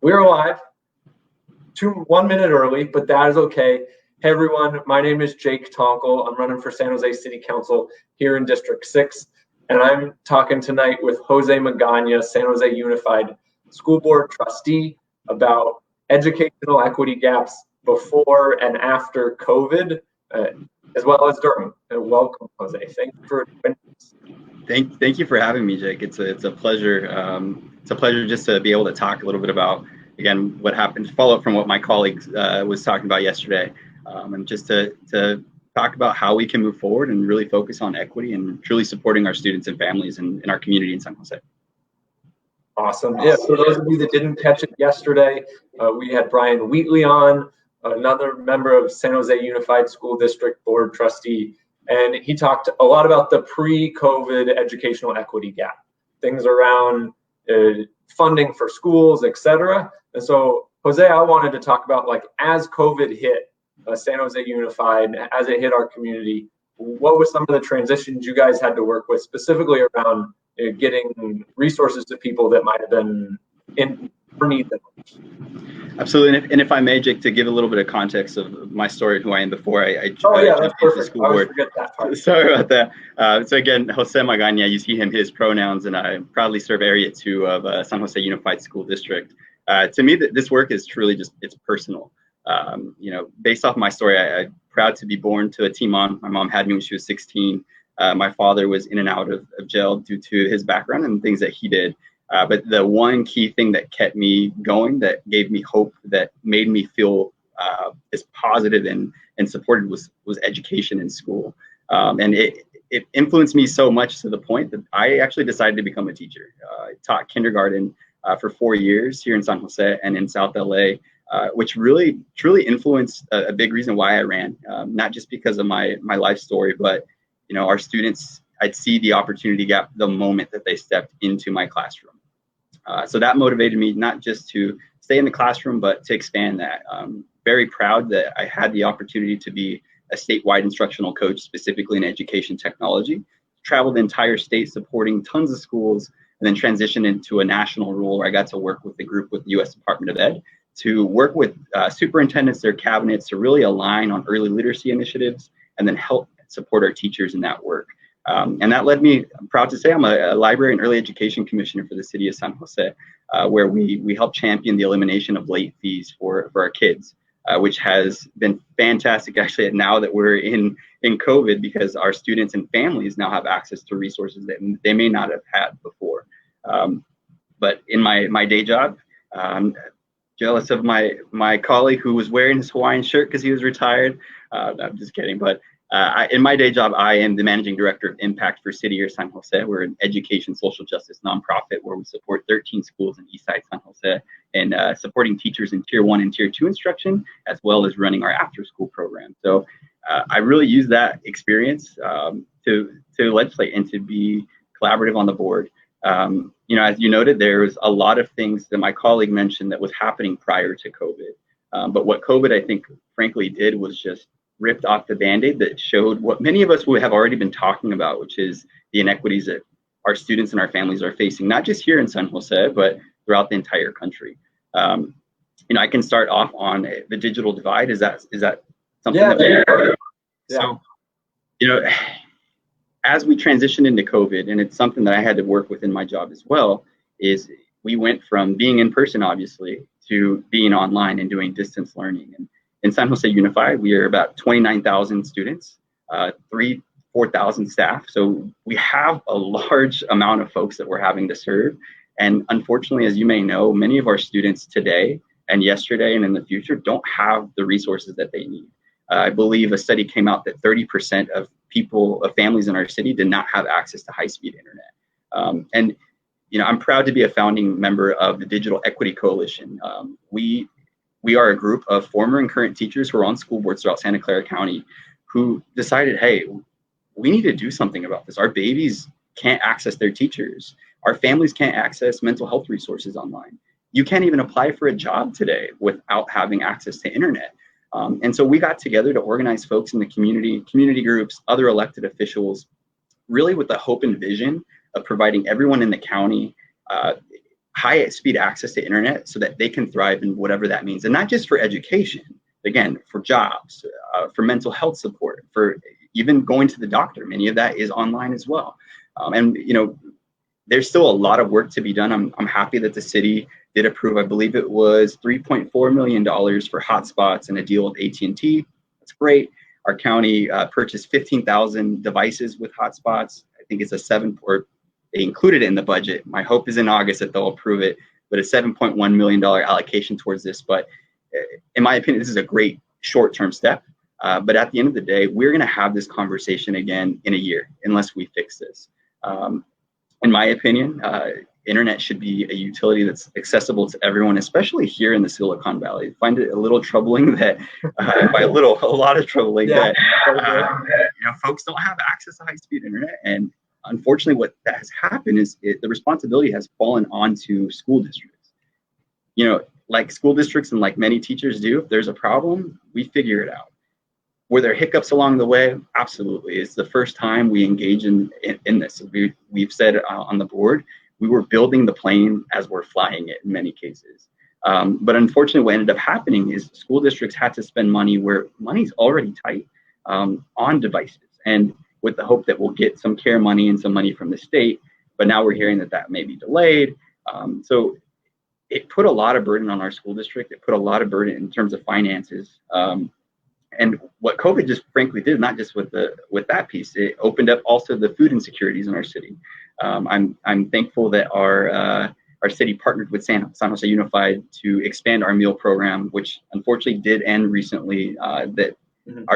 We're live, 1 minute early, but that is okay. Hey everyone, my name is Jake Tonkel. I'm running for San Jose City Council here in District 6, and I'm talking tonight with Jose Magaña, San Jose Unified School Board Trustee, about educational equity gaps before and after COVID, as well as during. Welcome, Jose. Thank you for joining us. Thank you for having me, Jake. It's a pleasure. It's a pleasure just to be able to talk a little bit about, again, what happened, follow up from what my colleague was talking about yesterday, and just to talk about how we can move forward and really focus on equity and truly supporting our students and families in our community in San Jose. Awesome. Yeah, for those of you that didn't catch it yesterday, we had Brian Wheatley on, another member of San Jose Unified School District Board Trustee, and he talked a lot about the pre-COVID educational equity gap, things around funding for schools, etc. And so, Jose, I wanted to talk about, like, as COVID hit San Jose Unified, as it hit our community, what were some of the transitions you guys had to work with, specifically around getting resources to people that might have been in need them? Absolutely, and if I may, Jake, to give a little bit of context of my story and who I am before I that's jumped into perfect. the school board. Forget that part. Sorry about that. So again, Jose Magaña, you see him, his pronouns, and I proudly serve Area 2 of San Jose Unified School District. To me, this work is truly just, it's personal. Based off my story, I'm proud to be born to a teen mom. My mom had me when she was 16. My father was in and out of jail due to his background and things that he did. But the one key thing that kept me going, that gave me hope, that made me feel as positive and supported was education in school. And it influenced me so much to the point that I actually decided to become a teacher. I taught kindergarten for 4 years here in San Jose and in South LA, which really, truly influenced a big reason why I ran, not just because of my life story, but our students, I'd see the opportunity gap the moment that they stepped into my classroom. So that motivated me not just to stay in the classroom, but to expand that. Very proud that I had the opportunity to be a statewide instructional coach, specifically in education technology. Traveled the entire state supporting tons of schools, and then transitioned into a national role where I got to work with the group with the U.S. Department of Ed to work with superintendents, their cabinets, to really align on early literacy initiatives and then help support our teachers in that work. And that led me, I'm proud to say, I'm a library and early education commissioner for the city of San Jose, where we help champion the elimination of late fees for our kids, which has been fantastic, actually, now that we're in COVID, because our students and families now have access to resources that they may not have had before. But in my day job, I'm jealous of my colleague who was wearing his Hawaiian shirt because he was retired. I'm just kidding, but in my day job, I am the managing director of Impact for City of San Jose. We're an education social justice nonprofit where we support 13 schools in Eastside San Jose and supporting teachers in Tier 1 and Tier 2 instruction, as well as running our after-school program. So I really use that experience to legislate and to be collaborative on the board. As you noted, there was a lot of things that my colleague mentioned that was happening prior to COVID. But what COVID, I think, frankly, did was just ripped off the Band-Aid that showed what many of us would have already been talking about, which is the inequities that our students and our families are facing, not just here in San Jose, but throughout the entire country. I can start off on the digital divide. Is that something? Yeah. So, as we transitioned into COVID, and it's something that I had to work with in my job as well, is we went from being in person, obviously, to being online and doing distance learning. And in San Jose Unified, we are about 29,000 students, 4,000 staff. So we have a large amount of folks that we're having to serve. And unfortunately, as you may know, many of our students today and yesterday and in the future don't have the resources that they need. I believe a study came out that 30% of families in our city did not have access to high-speed internet. I'm proud to be a founding member of the Digital Equity Coalition. We are a group of former and current teachers who are on school boards throughout Santa Clara County who decided, hey, we need to do something about this. Our babies can't access their teachers. Our families can't access mental health resources online. You can't even apply for a job today without having access to internet. And so we got together to organize folks in the community groups, other elected officials, really with the hope and vision of providing everyone in the county high-speed access to internet so that they can thrive in whatever that means, and not just for education. Again, for jobs, for mental health support, for even going to the doctor. Many of that is online as well. And there's still a lot of work to be done. I'm happy that the city did approve, I believe it was $3.4 million for hotspots and a deal with AT&T. That's great. Our county purchased 15,000 devices with hotspots. I think it's they included it in the budget. My hope is in August that they'll approve it, but a $7.1 million allocation towards this. But in my opinion, this is a great short-term step. But at the end of the day, we're going to have this conversation again in a year unless we fix this. In my opinion, internet should be a utility that's accessible to everyone, especially here in the Silicon Valley. I find it a little troubling that, a lot of troubling that folks don't have access to high-speed internet. And unfortunately, what that has happened is the responsibility has fallen onto school districts. Like school districts and like many teachers do, if there's a problem, we figure it out. Were there hiccups along the way? Absolutely. It's the first time we engage in this. We've said on the board, we were building the plane as we're flying it in many cases. But unfortunately, what ended up happening is school districts had to spend money where money's already tight on devices, and with the hope that we'll get some care money and some money from the state. But now we're hearing that may be delayed. So it put a lot of burden on our school district. It put a lot of burden in terms of finances. And what COVID just frankly did, not just with that piece, it opened up also the food insecurities in our city. I'm thankful that our city partnered with San Jose Unified to expand our meal program, which unfortunately did end recently. Our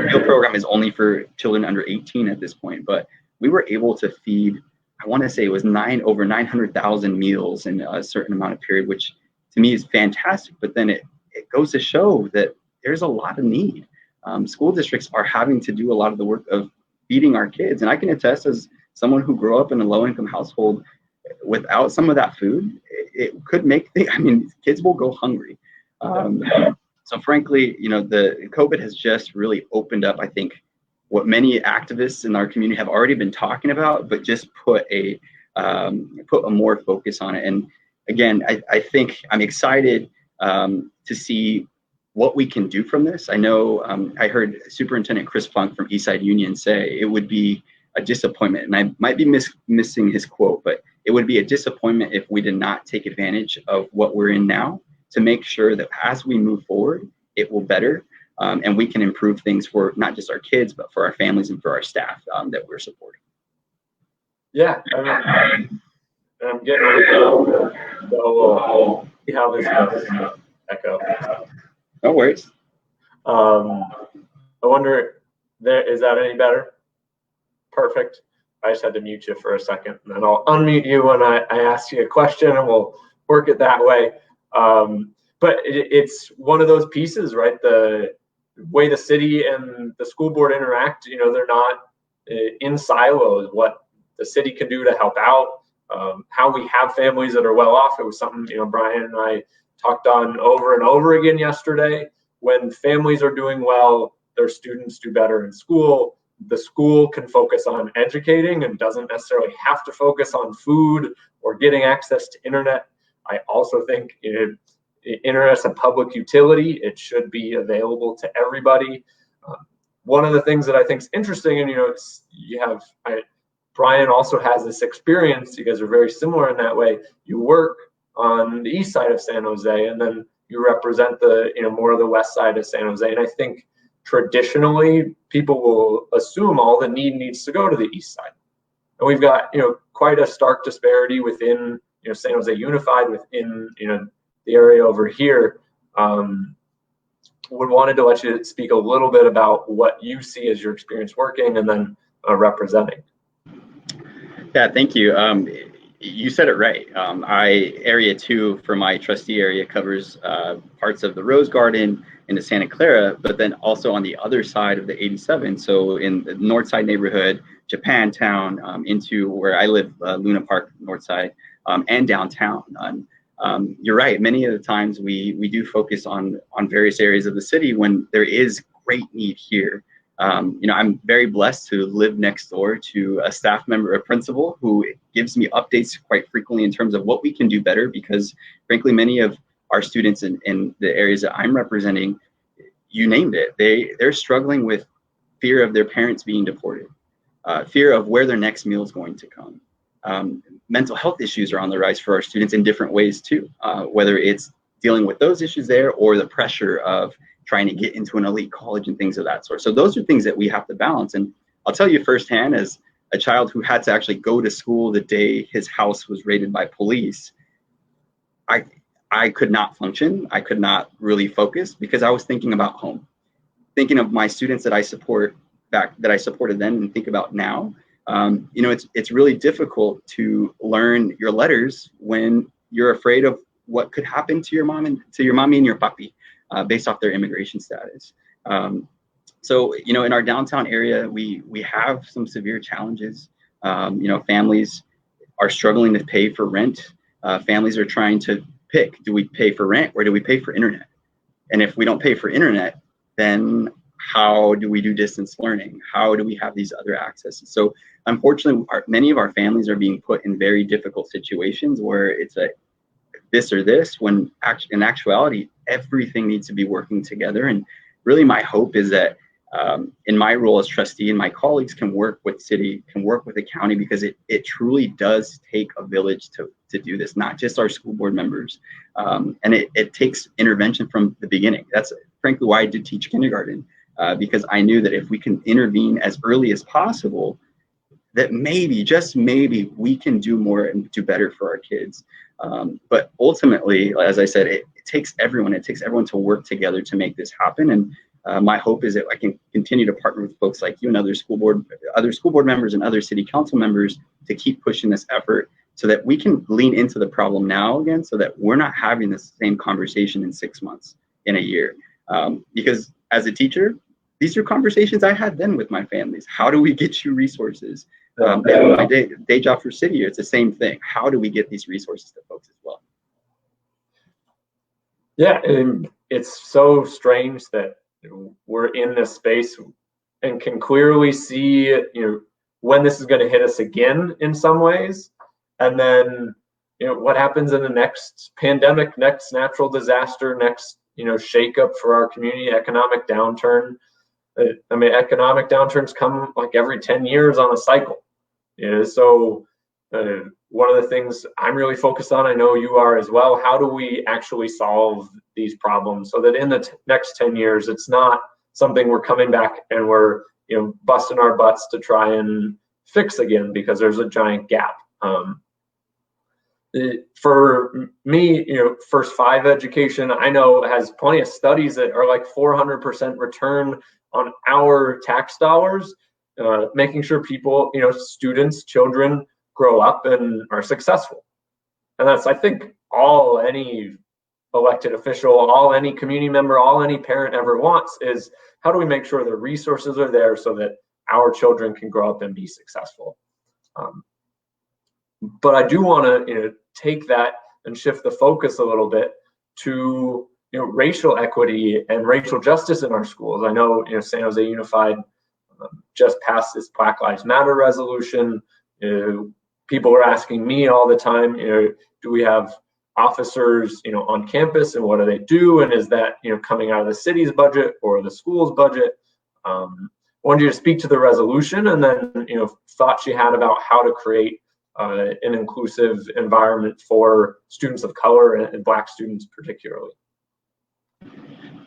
meal program is only for children under 18 at this point, but we were able to feed, I want to say it was over 900,000 meals in a certain amount of period, which to me is fantastic. But then it goes to show that there's a lot of need. School districts are having to do a lot of the work of feeding our kids. And I can attest, as someone who grew up in a low-income household, without some of that food, it could make kids will go hungry. So frankly, the COVID has just really opened up, I think, what many activists in our community have already been talking about, but just put a more focus on it. And again, I think I'm excited to see what we can do from this. I know I heard Superintendent Chris Plunk from Eastside Union say it would be a disappointment, and I might be missing his quote, but it would be a disappointment if we did not take advantage of what we're in now to make sure that as we move forward, it will better, and we can improve things for not just our kids, but for our families and for our staff that we're supporting. Yeah, I'm getting ready to go, so see how this goes. Echo. No worries. I wonder, is that any better? Perfect. I just had to mute you for a second, and then I'll unmute you when I ask you a question, and we'll work it that way. But it's one of those pieces, right? The way the city and the school board interact, they're not in silos. What the city can do to help out, how we have families that are well off. It was something, Brian and I talked on over and over again yesterday. When families are doing well, their students do better in school. The school can focus on educating and doesn't necessarily have to focus on food or getting access to internet. I also think internet's a public utility. It should be available to everybody. One of the things that I think is interesting, and Brian also has this experience. You guys are very similar in that way. You work on the east side of San Jose, and then you represent the more of the west side of San Jose. And I think traditionally people will assume all the need needs to go to the east side, and we've got quite a stark disparity within San Jose Unified, within the area over here. Wanted to let you speak a little bit about what you see as your experience working and then representing. Yeah, thank you. You said it right. Area 2 for my trustee area covers parts of the Rose Garden into Santa Clara, but then also on the other side of the 87. So in the north side neighborhood, Japantown, into where I live, Luna Park, north side, and downtown. You're right. Many of the times we do focus on various areas of the city when there is great need here. I'm very blessed to live next door to a staff member, a principal, who gives me updates quite frequently in terms of what we can do better, because frankly, many of our students in the areas that I'm representing, you named it, they're struggling with fear of their parents being deported, fear of where their next meal is going to come. Mental health issues are on the rise for our students in different ways too, whether it's dealing with those issues there or the pressure of trying to get into an elite college and things of that sort. So those are things that we have to balance. And I'll tell you firsthand, as a child who had to actually go to school the day his house was raided by police, I could not function. I could not really focus because I was thinking about home, thinking of my students that I supported then and think about now. It's really difficult to learn your letters when you're afraid of what could happen to your mom and to your mommy and your papi, based off their immigration status. So in our downtown area, we have some severe challenges. Families are struggling to pay for rent. Families are trying to pick, do we pay for rent or do we pay for internet? And if we don't pay for internet, then how do we do distance learning? How do we have these other accesses? So unfortunately, many of our families are being put in very difficult situations where it's a this or this, when in actuality, everything needs to be working together. And really my hope is that in my role as trustee and my colleagues can work with city, can work with the county, because it truly does take a village to do this, not just our school board members. And it takes intervention from the beginning. That's frankly why I did teach kindergarten, because I knew that if we can intervene as early as possible, that maybe, just maybe, we can do more and do better for our kids. But ultimately, as I said, it takes everyone. It takes everyone to work together to make this happen. And my hope is that I can continue to partner with folks like you and other school board members and other city council members to keep pushing this effort so that we can lean into the problem now again, so that we're not having the same conversation in 6 months, in a year. Because as a teacher, these are conversations I had then with my families. How do we get you resources? My day job for city, it's the same thing. How do we get these resources to folks as well? Yeah, and it's so strange that we're in this space and can clearly see, when this is going to hit us again in some ways, and then, what happens in the next pandemic, next natural disaster, next, shakeup for our community, economic downturn. Economic downturns come like every 10 years on a cycle. So one of the things I'm really focused on, I know you are as well, how do we actually solve these problems so that in the next 10 years, it's not something we're coming back and we're, busting our butts to try and fix again because there's a giant gap. For me, First Five education, I know has plenty of studies that are like 400% return on our tax dollars, making sure people, students, children grow up and are successful. And that's, I think, all any elected official, any community member, any parent ever wants is how do we make sure the resources are there so that our children can grow up and be successful. But I do want to, take that and shift the focus a little bit to, racial equity and racial justice in our schools. I know, San Jose Unified just passed this Black Lives Matter resolution. People are asking me all the time, do we have officers, on campus, and what do they do? And is that, coming out of the city's budget or the school's budget? I wanted you to speak to the resolution and then, thoughts you had about how to create an inclusive environment for students of color and Black students particularly.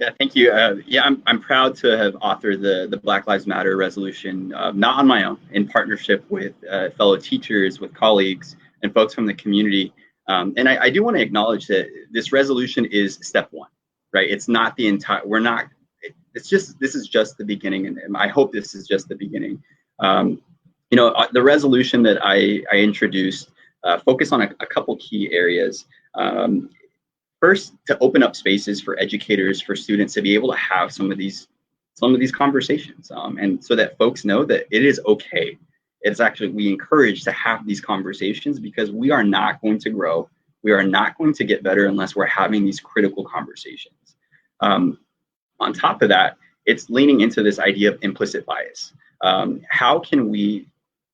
Yeah, thank you. I'm proud to have authored the Black Lives Matter resolution, not on my own, in partnership with fellow teachers, with colleagues, and folks from the community. And I do want to acknowledge that this resolution is step one, right? It's not the entire, this is just the beginning, and I hope this is just the beginning. The resolution that I introduced focus on a couple key areas. First, to open up spaces for educators, for students to be able to have some of these conversations, and so that folks know that it is okay. It's actually, we encourage to have these conversations because we are not going to grow, we are not going to get better unless we're having these critical conversations. On top of that, it's leaning into this idea of implicit bias. How can we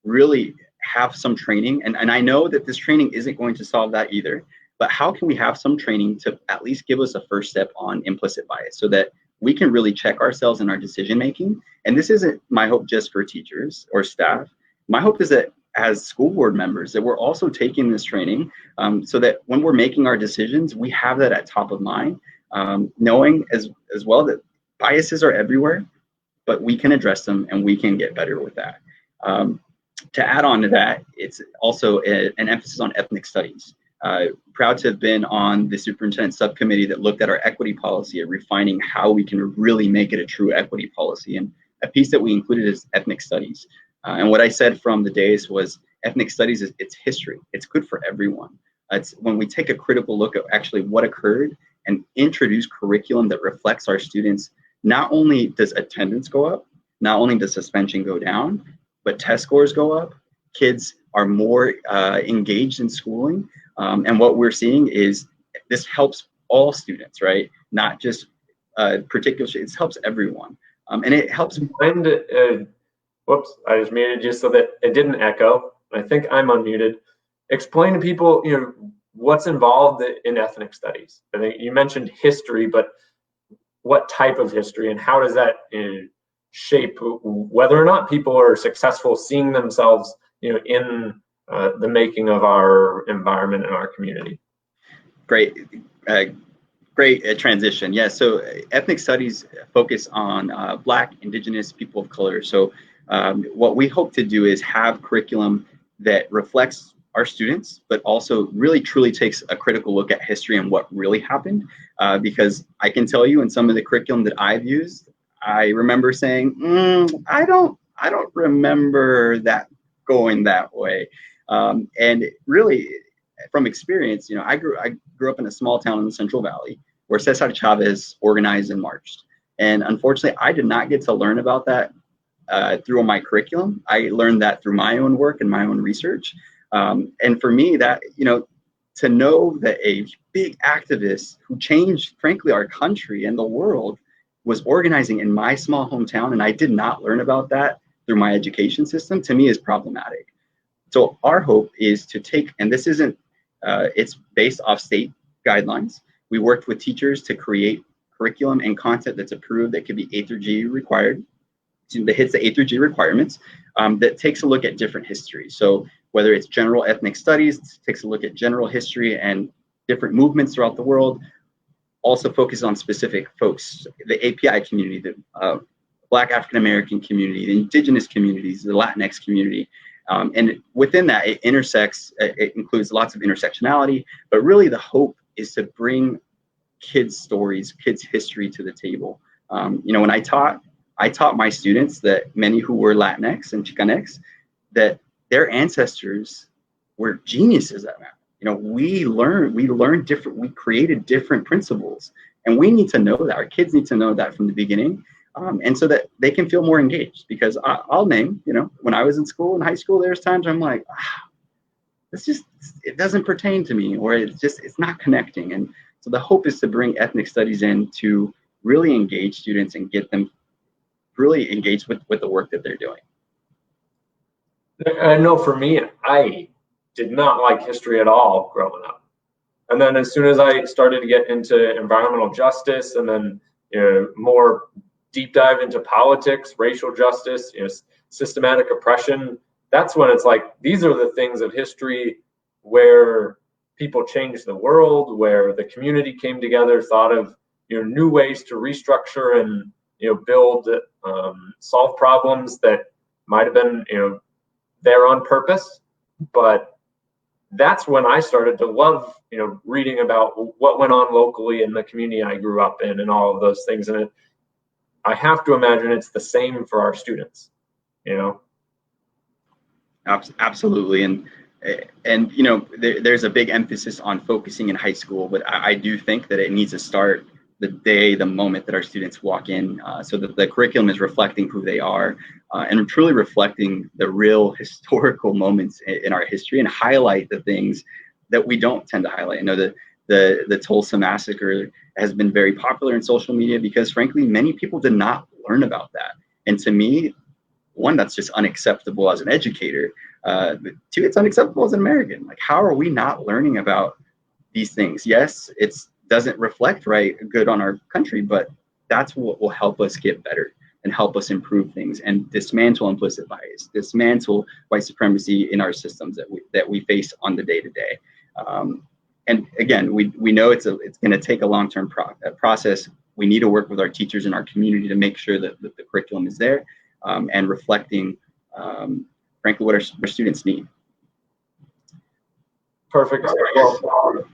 really have some training? And I know that this training isn't going to solve that either, but how can we have some training to at least give us a first step on implicit bias so that we can really check ourselves in our decision making? And this isn't my hope just for teachers or staff. My hope is that as school board members, that we're also taking this training so that when we're making our decisions, we have that at top of mind, knowing as well that biases are everywhere, but we can address them and we can get better with that. To add on to that, it's also an emphasis on ethnic studies. Proud to have been on the superintendent subcommittee that looked at our equity policy and refining how we can really make it a true equity policy. And a piece that we included is ethnic studies. And what I said from the days was ethnic studies it's history. It's good for everyone. It's when we take a critical look at actually what occurred and introduce curriculum that reflects our students. Not only does attendance go up, not only does suspension go down, but test scores go up. Kids are more engaged in schooling. And what we're seeing is this helps all students, right? Not just particular students, it helps everyone. And it helps. Whoops, I just muted you so that it didn't echo. I think I'm unmuted. Explain to people, what's involved in ethnic studies. I think you mentioned history, but what type of history and how does that shape whether or not people are successful seeing themselves, in the making of our environment and our community? Great transition. Yeah, so ethnic studies focus on Black, Indigenous, people of color. So what we hope to do is have curriculum that reflects our students, but also really truly takes a critical look at history and what really happened. Because I can tell you in some of the curriculum that I've used, I remember saying, I don't remember that going that way. And really, from experience, I grew up in a small town in the Central Valley where Cesar Chavez organized and marched. And unfortunately, I did not get to learn about that through my curriculum. I learned that through my own work and my own research. And for me, that, to know that a big activist who changed, frankly, our country and the world was organizing in my small hometown, and I did not learn about that through my education system, to me is problematic. So our hope is to take, and this isn't, it's based off state guidelines. We worked with teachers to create curriculum and content that's approved that could be A through G required, that hits the A through G requirements, that takes a look at different histories. So whether it's general ethnic studies, takes a look at general history and different movements throughout the world, also focuses on specific folks, the API community, the Black African-American community, the Indigenous communities, the Latinx community. And within that, it includes lots of intersectionality, but really the hope is to bring kids' stories, kids' history to the table. When I taught my students that many who were Latinx and Chicanx, that their ancestors were geniuses at math. We learned different, we created different principles, and we need to know that. Our kids need to know that from the beginning, and so that they can feel more engaged. Because I'll name, when I was in school, in high school, there's times I'm like, it doesn't pertain to me, or it's not connecting. And so the hope is to bring ethnic studies in to really engage students and get them really engaged with the work that they're doing. I know for me, I did not like history at all growing up. And then as soon as I started to get into environmental justice and then more deep dive into politics, racial justice, systematic oppression, that's when it's like, these are the things of history where people changed the world, where the community came together, thought of new ways to restructure and build, solve problems that might have been there on purpose. But that's when I started to love reading about what went on locally in the community I grew up in and all of those things. And I have to imagine it's the same for our students. Absolutely. And there's a big emphasis on focusing in high school, but I do think that it needs to start the moment that our students walk in, so that the curriculum is reflecting who they are and truly reflecting the real historical moments in our history, and highlight the things that we don't tend to highlight. I know that the Tulsa Massacre has been very popular in social media because, frankly, many people did not learn about that. And to me, one, that's just unacceptable as an educator. But two, it's unacceptable as an American. Like, how are we not learning about these things? Yes, it doesn't reflect good on our country, but that's what will help us get better and help us improve things and dismantle implicit bias, dismantle white supremacy in our systems that we face on the day-to-day. And again, we know it's going to take a long-term process. We need to work with our teachers in our community to make sure that the curriculum is there and reflecting, frankly, what our students need. Perfect. Well,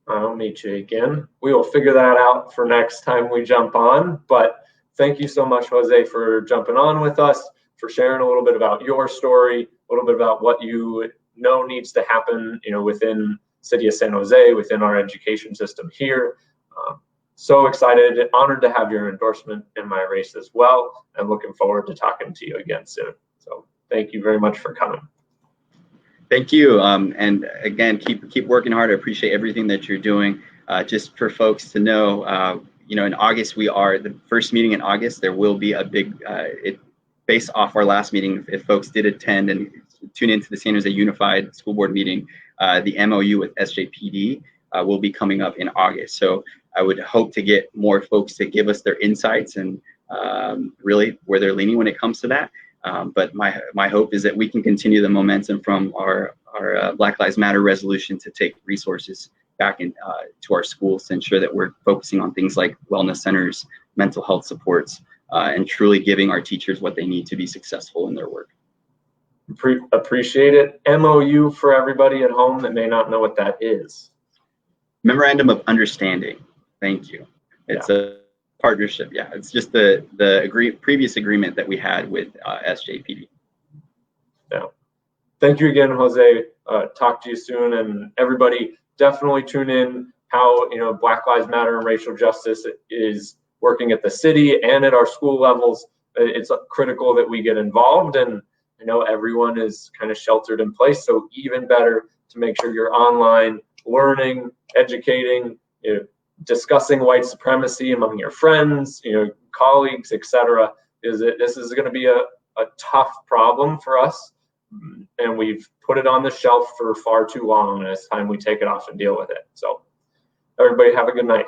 I'll meet you again. We will figure that out for next time we jump on. But thank you so much, Jose, for jumping on with us, for sharing a little bit about your story, a little bit about what you know needs to happen, within City of San Jose, within our education system here. So excited, honored to have your endorsement in my race as well, and looking forward to talking to you again soon. So thank you very much for coming. Thank you. And again, keep working hard. I appreciate everything that you're doing. Just for folks to know, in August, the first meeting in August, there will be a big, based off our last meeting, if folks did attend and tune into the San Jose Unified School Board meeting, the MOU with SJPD will be coming up in August. So I would hope to get more folks to give us their insights and really where they're leaning when it comes to that. But my hope is that we can continue the momentum from our Black Lives Matter resolution to take resources back to our schools to ensure that we're focusing on things like wellness centers, mental health supports, and truly giving our teachers what they need to be successful in their work. Appreciate it. MOU for everybody at home that may not know what that is. Memorandum of Understanding. Thank you. It's a partnership. Yeah, it's just the previous agreement that we had with SJPD. Yeah. Thank you again, Jose. Talk to you soon, and everybody definitely tune in how Black Lives Matter and racial justice is working at the city and at our school levels. It's critical that we get involved, and I know everyone is kind of sheltered in place, so even better to make sure you're online, learning, educating, discussing white supremacy among your friends, colleagues, etc. This is going to be a tough problem for us, and we've put it on the shelf for far too long, and it's time we take it off and deal with it. So everybody have a good night.